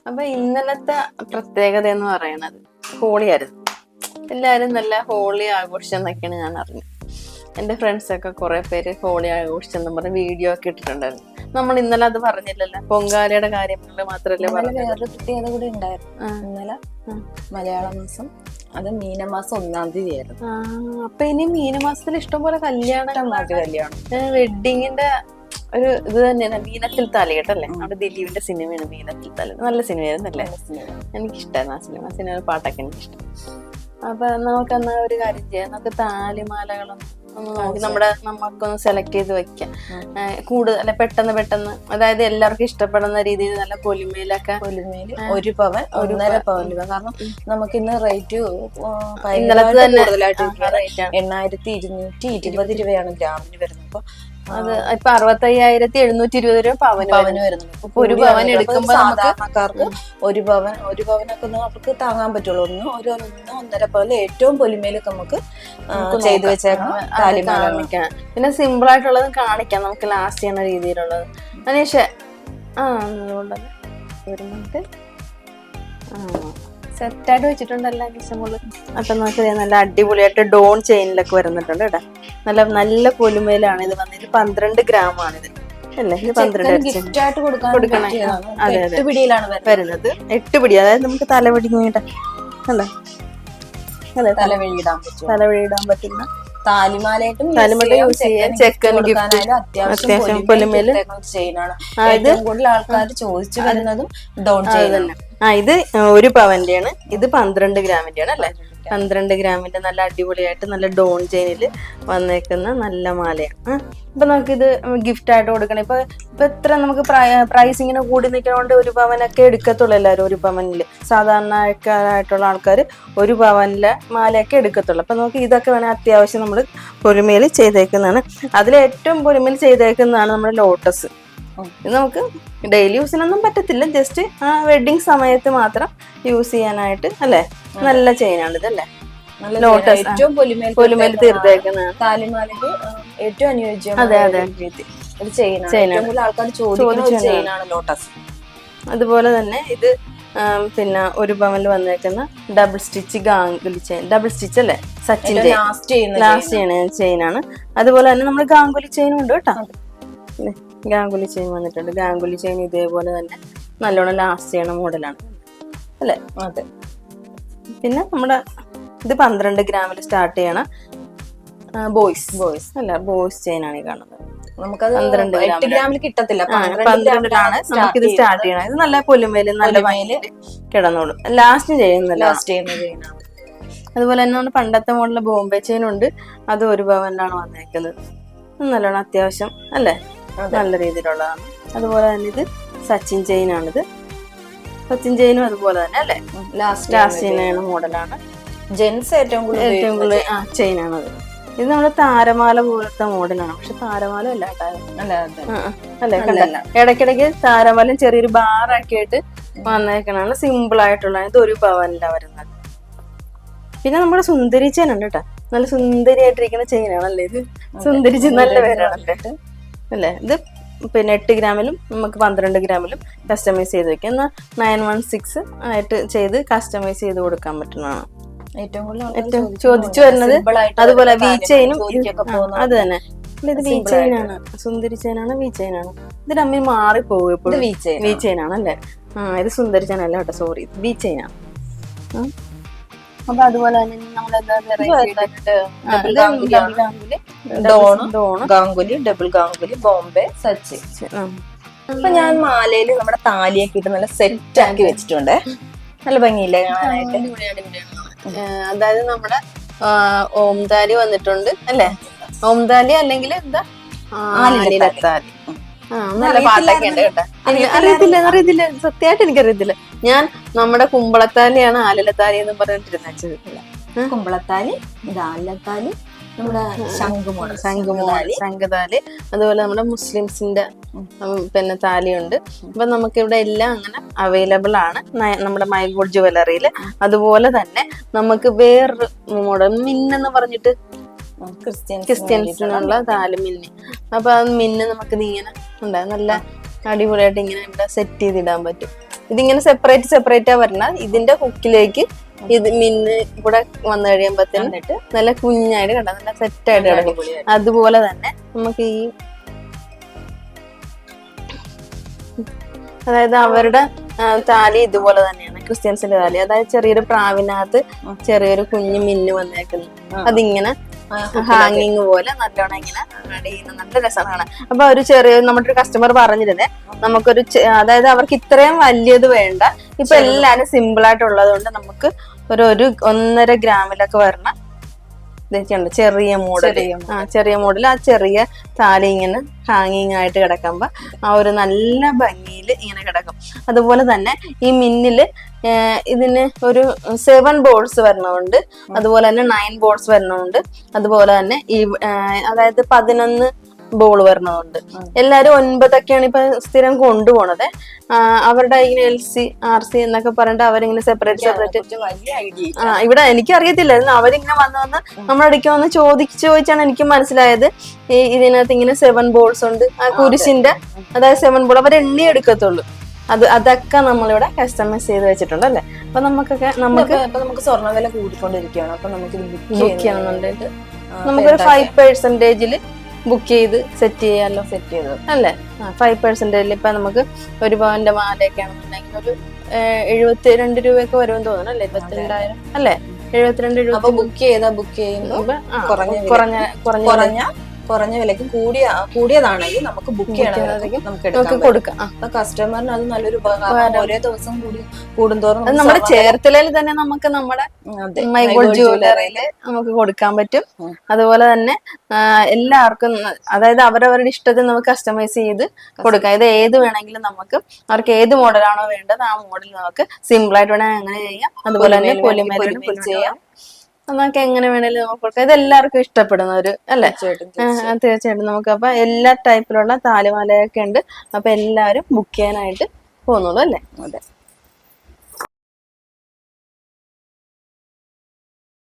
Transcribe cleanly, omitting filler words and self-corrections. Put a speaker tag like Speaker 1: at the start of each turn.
Speaker 1: അപ്പൊ ഇന്നലത്തെ പ്രത്യേകത എന്ന് പറയുന്നത് ഹോളിയായിരുന്നു. എല്ലാരും നല്ല ഹോളി ആഘോഷിച്ചെന്നൊക്കെയാണ് ഞാൻ അറിഞ്ഞത്. എന്റെ ഫ്രണ്ട്സൊക്കെ കുറെ പേര് ഹോളി ആഘോഷിച്ചെന്ന് പറഞ്ഞ് വീഡിയോ ഒക്കെ ഇട്ടിട്ടുണ്ടായിരുന്നു. നമ്മൾ ഇന്നലെ അത് പറഞ്ഞില്ലല്ലോ, പൊങ്കാലയുടെ കാര്യങ്ങൾ മാത്രല്ലേ പറഞ്ഞു.
Speaker 2: വേറൊരു പ്രത്യേകത കൂടി ഉണ്ടായിരുന്നു. ഇന്നലെ മലയാള മാസം, അത് മീനമാസം 1-ാം തീയതി ആയിരുന്നു.
Speaker 1: അപ്പൊ ഇനി മീനമാസത്തിൽ ഇഷ്ടംപോലെ കല്യാണം, വെഡിങ്ങിന്റെ ഒരു ഇത് തന്നെയാണ്. മീനത്തിൽ താലി കേട്ടല്ലേ, അവിടെ ദിലീപിന്റെ സിനിമയാണ് മീനത്തിൽ താലി. നല്ല സിനിമയായിരുന്നു അല്ലേ? എനിക്കിഷ്ടമായിരുന്നു ആ സിനിമ പാട്ടൊക്കെ എനിക്കിഷ്ടം. അപ്പൊ നമുക്കെന്നാ ഒരു കാര്യം ചെയ്യാം, നമുക്ക് താലിമാലകളും നമുക്കൊന്ന് സെലക്ട് ചെയ്ത് വെക്കാം. കൂടുതൽ അല്ലെ പെട്ടെന്ന് അതായത് എല്ലാവർക്കും ഇഷ്ടപ്പെടുന്ന രീതിയിൽ നല്ല പൊലിമയിലൊക്കെ.
Speaker 2: ഒരു പവൻ 1.5 പവൻ രൂപ. കാരണം നമുക്ക് ഇന്ന് റേറ്റ്
Speaker 1: ഇന്നലത്തെ തന്നെ
Speaker 2: കൂടുതലായിട്ട് 8,220 രൂപയാണ് ഗ്രാമിന് വരുന്നത്. അപ്പൊ
Speaker 1: അത് ഇപ്പൊ 65,720 രൂപ പവന് വരുന്നുണ്ട്. ഒരു പവൻ എടുക്കുമ്പോ
Speaker 2: സാധാരണക്കാർക്ക് ഒരു പവനൊക്കെ അവർക്ക് താങ്ങാൻ പറ്റുള്ളൂ. 1.5 പവൻ ഏറ്റവും പൊലിമയിലൊക്കെ നമുക്ക് ചെയ്തു വെച്ചേക്കാം.
Speaker 1: പിന്നെ സിമ്പിൾ ആയിട്ടുള്ളത് കാണിക്കാം, നമുക്ക് ലാസ്റ്റ് ചെയ്യുന്ന രീതിയിലുള്ളത്. അനീഷ് അതുകൊണ്ട് വരുന്നുണ്ട്. സെറ്റായിട്ട് വെച്ചിട്ടുണ്ടല്ലോ അനീഷമുള്ള. അപ്പൊ നമുക്ക് നല്ല അടിപൊളിയായിട്ട് ഡോൺ ചെയിനിലൊക്കെ വരുന്നുണ്ട് കേട്ടോ. നല്ല പൊലിമയിലാണ് ഇത് വന്നിട്ട്. 12 ഗ്രാമാണിത് അല്ലേ? 12 കൊടുക്കണം. അതെ അതെ, വരുന്നത് 8 പിടി. അതായത് നമുക്ക് തലവെടിങ്ങിട്ട് അല്ലേ, തലവഴിയിടാൻ പറ്റുന്ന
Speaker 2: താലിമാലയായിട്ടും
Speaker 1: യൂസ് ചെയ്യാൻ. ചെക്കൻ അത്യാവശ്യം പൊലിമയില്
Speaker 2: കൂടുതൽ ആൾക്കാർ ചോദിച്ചു വരുന്നതും ഡോൺ ചെയിൻ.
Speaker 1: ഇത് 1 പവന്റെയാണ്, ഇത് 12 ഗ്രാമിന്റെയാണ് അല്ലെ? 12 ഗ്രാമിന്റെ നല്ല അടിപൊളിയായിട്ട് നല്ല ഡോൺ ചെയിനില് വന്നേക്കുന്ന നല്ല മാലയാണ്. ഇപ്പൊ നമുക്കിത് ഗിഫ്റ്റ് ആയിട്ട് കൊടുക്കണം. ഇപ്പൊ എത്ര നമുക്ക് പ്രൈസ് ഇങ്ങനെ കൂടി നിൽക്കുന്നതുകൊണ്ട് 1 പവനൊക്കെ എടുക്കത്തുള്ളൂ എല്ലാവരും. 1 പവനില് സാധാരണക്കാരായിട്ടുള്ള ആൾക്കാർ 1 പവനിലെ മാലയൊക്കെ എടുക്കത്തുള്ളൂ. അപ്പൊ നമുക്ക് ഇതൊക്കെ വേണേൽ അത്യാവശ്യം നമ്മൾ പൊലിമയിൽ ചെയ്തേക്കുന്നതാണ്. അതിലേറ്റവും പൊലിമയിൽ ചെയ്തേക്കുന്നതാണ് നമ്മുടെ ലോട്ടസ്. ഇത് നമുക്ക് ഡെയിലി യൂസിനൊന്നും പറ്റത്തില്ല, ജസ്റ്റ് ആ വെഡിങ് സമയത്ത് മാത്രം യൂസ് ചെയ്യാനായിട്ട് അല്ലെ. നല്ല ചെയിനാണ് ഇതല്ലേ, ലോട്ടസ്
Speaker 2: ഏറ്റവും
Speaker 1: പൊലിമയിൽ തീർത്തേക്കുന്നതാണ്.
Speaker 2: താലിമാലയ്ക്ക് ഏറ്റവും അനുയോജ്യം.
Speaker 1: അതെ അതെ,
Speaker 2: ആൾക്കാർ ചോദിക്കുന്ന ലോട്ടസ്.
Speaker 1: അതുപോലെ തന്നെ ഇത് പിന്നെ 1 പവനിൽ വന്നേക്കുന്ന double stitch Ganguly chain. Double stitch അല്ലേ, സച്ചിൻ ലാസ്റ്റ് ചെയ്യണ ചെയിനാണ്. അതുപോലെ തന്നെ നമ്മൾ ഗാംഗുലി ചെയിനും ഉണ്ട് കേട്ടോ. ഗാംഗുലി ചെയിൻ വന്നിട്ടുണ്ട്. ഗാംഗുലി ചെയിൻ ഇതേപോലെ തന്നെ നല്ലോണം ലാസ്റ്റ് ചെയ്യണ മോഡലാണ് അല്ലെ?
Speaker 2: അതെ.
Speaker 1: പിന്നെ നമ്മുടെ ഇത് 12 ഗ്രാമിൽ സ്റ്റാർട്ട് ചെയ്യണ ബോയ്സ് അല്ല, ബോയ്സ് ചെയിൻ ആണ് ഈ കാണുന്നത്.
Speaker 2: നമുക്കത് 12 ഗ്രാമിൽ കിട്ടത്തില്ല,
Speaker 1: 12ലാണ് നമുക്കിത് സ്റ്റാർട്ട് ചെയ്യണം. ഇത് നല്ല പൊലിമയില് നല്ല മയില് കിടന്നോളും. ലാസ്റ്റ് ചെയ്യുന്ന ചെയിനാണ്. അതുപോലെ തന്നെ നമ്മുടെ പണ്ടത്തെ മോഡലിലെ ബോംബെ ചെയിൻ ഉണ്ട്. അത് 1 പവനിലാണ് വന്നേക്കുന്നത്. നല്ലോണം അത്യാവശ്യം അല്ലേ, നല്ല രീതിയിലുള്ളതാണ്. അതുപോലെ തന്നെ ഇത് സച്ചിൻ ചെയിൻ ആണിത്. സച്ചിൻ ചെയിനും അതുപോലെ തന്നെ അല്ലെ, ലാസ്റ്റ് ചെയ്യുന്ന മോഡലാണ്.
Speaker 2: ജെൻസ് ഏറ്റവും കൂടുതൽ
Speaker 1: ചെയിനാണത്. ഇത് നമ്മുടെ താരമാല പോലത്തെ മോഡലാണ്. പക്ഷെ താരമാല അല്ല അല്ലെ, കണ്ടല്ല. ഇടയ്ക്കിടയ്ക്ക് താരമാലയും ചെറിയൊരു ബാറാക്കി ആയിട്ട് വന്നേക്കണാണ്. സിമ്പിൾ ആയിട്ടുള്ള. ഇത് 1 പവനിലാണ് വരുന്നത്. പിന്നെ നമ്മുടെ സുന്ദരി ചെയിൻ ഉണ്ട് കേട്ടോ. നല്ല സുന്ദരിയായിട്ടിരിക്കുന്ന ചെയിനാണല്ലേ ഇത്. സുന്ദരി ചെയിൻ നല്ല പേരാണല്ലേ അല്ലേ? ഇത് പിന്നെ 8 ഗ്രാമിലും നമുക്ക് 12 ഗ്രാമിലും കസ്റ്റമൈസ് ചെയ്ത് വെക്കാം. എന്നാൽ 916 ആയിട്ട് ചെയ്ത് കസ്റ്റമൈസ് ചെയ്ത് കൊടുക്കാൻ പറ്റുന്നതാണ്. ഏറ്റവും ചോദിച്ചു വരുന്നത്. അതുപോലെ വി ചെയിനും അത് തന്നെ. ഇത് വി ചെയിനാണ്, സുന്ദരി ചെയിനാണ്, വി ചെയിനാണ്. ഇത് തമ്മിൽ മാറിപ്പോകും എപ്പോഴും. വി ചെയിനാണ് അല്ലേ? ഇത് സുന്ദരി ചെയിൻ അല്ല കേട്ടോ, സോറി, വി ചെയിനാണ്. അപ്പൊ അതുപോലെ തന്നെ
Speaker 2: ഗാംഗുലി, ഡബിൾ ഗാംഗുലി, ബോംബെ, സച്ചി. അപ്പൊ ഞാൻ മാലയില് നമ്മുടെ താലിയൊക്കെ ഇട്ട് നല്ല സെറ്റ് ആക്കി വെച്ചിട്ടുണ്ട്. നല്ല ഭംഗിയില്ലേ കാണാനായിട്ട്?
Speaker 1: അതായത് നമ്മുടെ ഓംതാലി വന്നിട്ടുണ്ട് അല്ലേ? ഓംതാലി അല്ലെങ്കിൽ എന്താ, ആലിലത്താലി. നല്ല പാട്ടൊക്കെ ഉണ്ട് കേട്ടോ. അറിയത്തില്ല, സത്യമായിട്ട് എനിക്കറിയത്തില്ല. ഞാൻ നമ്മുടെ കുമ്പളത്താലിയാണ് ആലിലത്താലി എന്ന് പറഞ്ഞിട്ടിരുന്ന.
Speaker 2: കുമ്പളത്താലി, ഇത് ആലിലത്താലി, നമ്മുടെ
Speaker 1: ശംഖുതാലി. അതുപോലെ നമ്മുടെ മുസ്ലിംസിന്റെ പിന്നെ താലിയുണ്ട്. അപ്പൊ നമുക്ക് ഇവിടെ എല്ലാം അങ്ങനെ അവൈലബിൾ ആണ് നമ്മുടെ മൈ ഗോൾഡ് ജുവലറിയിൽ. അതുപോലെ തന്നെ നമുക്ക് വേറൊരു മോഡൽ മിന്നെന്ന് പറഞ്ഞിട്ട് ക്രിസ്ത്യൻസിനുള്ള താലി മിന്നി. അപ്പൊ ആ മിന്ന് നമുക്ക് ഇങ്ങനെ ഉണ്ടാകും. നല്ല അടിപൊളിയായിട്ട് ഇങ്ങനെ ഇവിടെ സെറ്റ് ചെയ്തിടാൻ പറ്റും. ഇതിങ്ങനെ സെപ്പറേറ്റ് വരണം. ഇതിന്റെ ഹുക്കിലേക്ക് ഇത് മിന്ന് കൂടെ വന്നു കഴിയുമ്പോഴത്തേനും നല്ല കുഞ്ഞായിട്ട് കണ്ട നല്ല സെറ്റായിട്ട് കിടക്കും. അതുപോലെ തന്നെ നമുക്ക് ഈ അതായത് അവരുടെ താലി ഇതുപോലെ തന്നെയാണ്, ക്രിസ്ത്യൻസിന്റെ താലി. അതായത് ചെറിയൊരു പ്രാവിനകത്ത് ചെറിയൊരു കുഞ്ഞു മിന്ന് വന്നേക്കുന്നു. അതിങ്ങനെ ഹാങ്ങിങ് പോലെ നല്ലോണം ഇങ്ങനെ ആഡ് ചെയ്യുന്ന നല്ല രസമാണ് കാണാൻ. അപ്പൊ ഒരു നമ്മുടെ ഒരു കസ്റ്റമർ പറഞ്ഞിരുന്നേ, നമുക്കൊരു അതായത് അവർക്ക് ഇത്രയും വലിയത് വേണ്ട, ഇപ്പൊ എല്ലാരും സിമ്പിൾ ആയിട്ടുള്ളത് കൊണ്ട് നമുക്ക് ഒരു 1.5 ഗ്രാമിലൊക്കെ വരണ ഇതൊക്കെയുണ്ട്. ചെറിയ മോഡൽ ആ ചെറിയ താലി ഇങ്ങനെ ഹാങ്ങിങ് ആയിട്ട് കിടക്കുമ്പോ ആ ഒരു നല്ല ഭംഗിയിൽ ഇങ്ങനെ കിടക്കും. അതുപോലെ തന്നെ ഈ മിന്നില് ഇതിന് ഒരു 7 ബോൾസ് വരണമുണ്ട്, അതുപോലെ തന്നെ 9 ബോൾസ് വരണമുണ്ട്, അതുപോലെ തന്നെ ഈ അതായത് 11 ബോൾ വരണമുണ്ട്. എല്ലാരും 9ഒക്കെയാണ് ഇപ്പൊ സ്ഥിരം കൊണ്ടുപോണത്. അവരുടെ ഇങ്ങനെ LC RC എന്നൊക്കെ പറഞ്ഞിട്ട് അവരിങ്ങനെ സെപ്പറേറ്റ് ഇവിടെ എനിക്ക് അറിയത്തില്ലായിരുന്നു. അവരിങ്ങനെ വന്ന് നമ്മളടിക്ക് വന്ന് ചോദിച്ചാണ് എനിക്ക് മനസ്സിലായത് ഇതിനകത്ത് ഇങ്ങനെ 7 ബോൾസ് ഉണ്ട്. ആ കുരിശിന്റെ അതായത് 7 ബോൾ അവർ എണ്ണി എടുക്കത്തുള്ളൂ. അതൊക്കെ നമ്മളിവിടെ കസ്റ്റമൈസ് ചെയ്ത് വെച്ചിട്ടുണ്ട് അല്ലെ. അപ്പൊ നമുക്ക്
Speaker 2: സ്വർണ്ണവില കൂടിക്കൊണ്ടിരിക്കുകയാണ്. അപ്പൊ നമുക്ക്
Speaker 1: ബുക്ക് ചെയ്യണമെന്നുണ്ടെങ്കിൽ നമുക്കൊരു 5% ബുക്ക് ചെയ്ത് സെറ്റ് ചെയ്യാമല്ലോ. സെറ്റ് ചെയ്തു അല്ലേ? 5% ഇപ്പൊ നമുക്ക് 1 പവന്റെ മാലയൊക്കെ ആണെന്നുണ്ടെങ്കിൽ ഒരു 72 രൂപയൊക്കെ വരുമെന്ന് തോന്നുന്നു അല്ലേ? 22,000 അല്ലേ? 72
Speaker 2: അപ്പൊ ബുക്ക് ചെയ്യുമ്പോ കുറഞ്ഞ വിലക്ക് കൂടിയതാണെങ്കിൽ നമുക്ക് ബുക്ക് ചെയ്യണമെങ്കിൽ നമുക്ക്
Speaker 1: കൊടുക്കാം.
Speaker 2: അപ്പൊ കസ്റ്റമറിന് അത് നല്ലൊരു ഉപകാരം. ഓരോ ദിവസം കൂടുന്തോറും
Speaker 1: നമ്മുടെ ചേർത്തലയിൽ തന്നെ നമുക്ക് നമ്മുടെ മൈഗോൾഡ് ജ്വല്ലറിയിൽ നമുക്ക് കൊടുക്കാൻ പറ്റും. അതുപോലെ തന്നെ എല്ലാവർക്കും അതായത് അവരവരുടെ ഇഷ്ടത്തിന് നമുക്ക് കസ്റ്റമൈസ് ചെയ്ത് കൊടുക്കാം. ഇത് ഏത് വേണമെങ്കിലും നമുക്ക് അവർക്ക് ഏത് മോഡലാണോ വേണ്ടത് ആ മോഡൽ നമുക്ക് സിമ്പിൾ ആയിട്ട് വേണമെങ്കിൽ അങ്ങനെ ചെയ്യാം. അതുപോലെ തന്നെ പൊലിമേലും ചെയ്യാം. നമുക്ക് എങ്ങനെ വേണേലും നമുക്ക് കൊടുക്കാം. ഇത് എല്ലാവർക്കും ഇഷ്ടപ്പെടുന്ന ഒരു അല്ലെ? തീർച്ചയായിട്ടും നമുക്ക് അപ്പൊ എല്ലാ ടൈപ്പിലുള്ള താലിമാലയൊക്കെ ഉണ്ട്. അപ്പൊ എല്ലാവരും ബുക്ക് ചെയ്യാനായിട്ട് പോകുന്നുള്ളൂ അല്ലേ?
Speaker 2: അതെ.